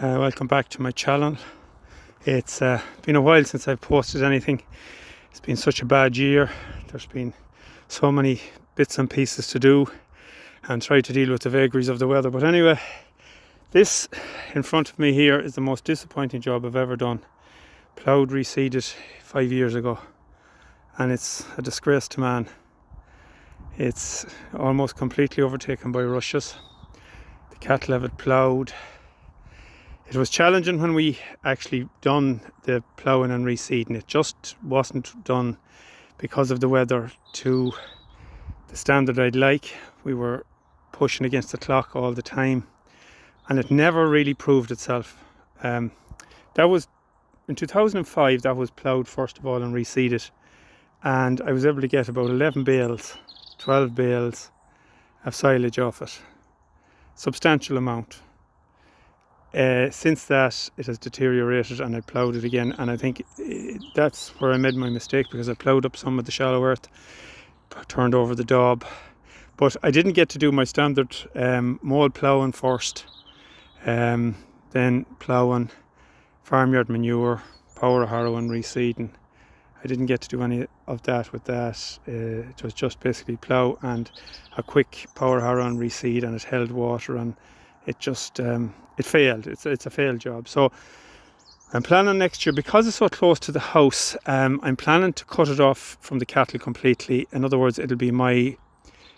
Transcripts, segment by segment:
Welcome back to my channel. It's been a while since I've posted anything. It's been such a bad year. There's been so many bits and pieces to do and try to deal with the vagaries of the weather. But anyway, this in front of me here is the most disappointing job I've ever done. Ploughed, reseeded 5 years ago, and it's a disgrace to man. It's almost completely overtaken by rushes. The cattle have it ploughed. It was challenging when we actually done the ploughing and reseeding. It just wasn't done because of the weather to the standard I'd like. We were pushing against the clock all the time, and it never really proved itself. That was in 2005. That was ploughed first of all and reseeded, and I was able to get about 11 bales, 12 bales of silage off it. Substantial amount. Since that, it has deteriorated, and I ploughed it again, and I think that's where I made my mistake, because I ploughed up some of the shallow earth, turned over the daub, but I didn't get to do my standard mould ploughing first, then ploughing, farmyard manure, power harrowing, reseeding. I didn't get to do any of that with that. It was just basically plough and a quick power harrow and reseed, and it held water, and it just it failed. It's a failed job. So I'm planning next year, because it's so close to the house, I'm planning to cut it off from the cattle completely. In other words, it'll be my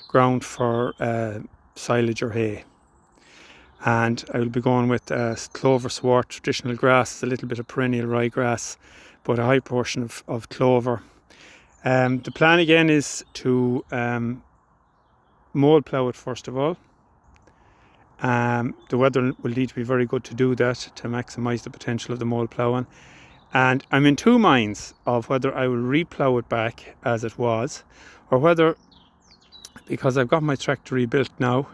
ground for silage or hay, and I will be going with clover swart, traditional grass, a little bit of perennial ryegrass, but a high portion of clover. The plan again is to mould plough it first of all. The weather will need to be very good to do that, to maximise the potential of the mould ploughing. And I'm in two minds of whether I will re-plough it back as it was, or whether, because I've got my tractor rebuilt now,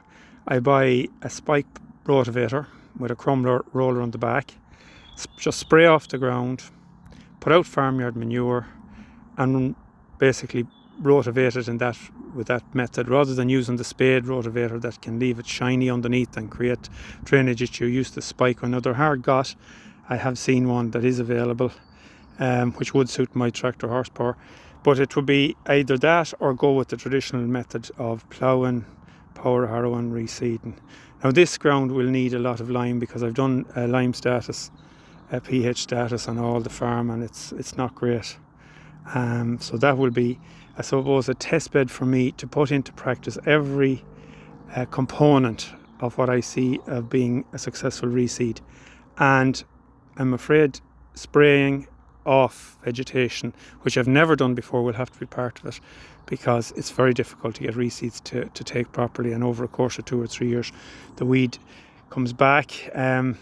I buy a spike rotavator with a crumb roller on the back, just spray off the ground, put out farmyard manure, and basically rotivate it in that, with that method, rather than using the spade rotavator that can leave it shiny underneath and create drainage issue. Use the spike or another hard got. I have seen one that is available, which would suit my tractor horsepower, but it would be either that or go with the traditional method of ploughing, power harrowing, reseeding. Now this ground will need a lot of lime, because I've done lime status, pH status on all the farm, and it's not great. So that will be, I suppose, a test bed for me to put into practice every component of what I see of being a successful reseed. And I'm afraid spraying off vegetation, which I've never done before, will have to be part of it, because it's very difficult to get reseeds to take properly, and over a course of 2 or 3 years the weed comes back.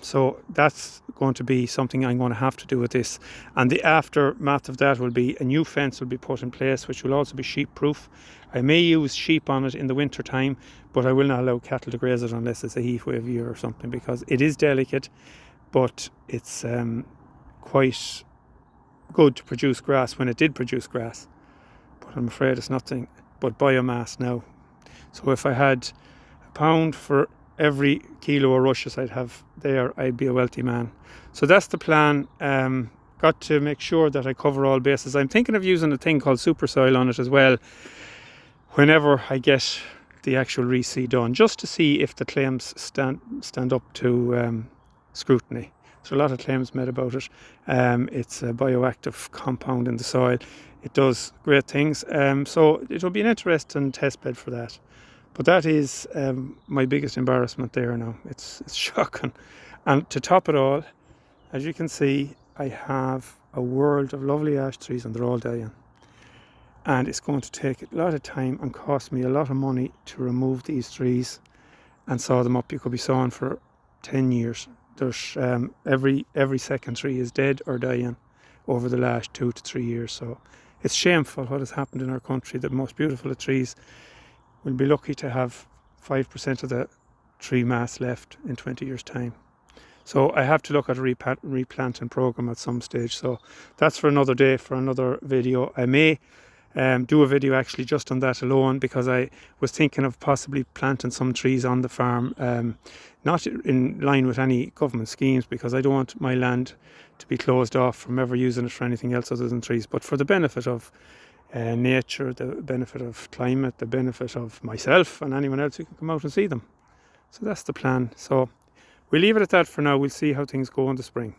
So that's going to be something I'm going to have to do with this, and the aftermath of that will be a new fence will be put in place, which will also be sheep proof. I may use sheep on it in the winter time, but I will not allow cattle to graze it unless it's a heat wave year or something, because it is delicate, but it's quite good to produce grass when it did produce grass. But I'm afraid it's nothing but biomass now. So if I had £1 for every kilo of rushes I'd have there, I'd be a wealthy man. So that's the plan. Got to make sure that I cover all bases. I'm thinking of using a thing called super soil on it as well, whenever I get the actual reseed done, just to see if the claims stand up to scrutiny. So a lot of claims made about it. It's a bioactive compound in the soil. It does great things. So it'll be an interesting test bed for that. But that is my biggest embarrassment there now. It's shocking. And to top it all, as you can see, I have a world of lovely ash trees, and they're all dying. And it's going to take a lot of time and cost me a lot of money to remove these trees and saw them up. You could be sawing for 10 years. There's every second tree is dead or dying over the last 2 to 3 years. So it's shameful what has happened in our country. The most beautiful of trees will be lucky to have 5% of the tree mass left in 20 years' time. So I have to look at a replanting program at some stage. So that's for another day, for another video. I may do a video actually just on that alone, because I was thinking of possibly planting some trees on the farm, not in line with any government schemes, because I don't want my land to be closed off from ever using it for anything else other than trees, but for the benefit of nature, the benefit of climate, the benefit of myself and anyone else who can come out and see them. So that's the plan. So we'll leave it at that for now. We'll see how things go in the spring.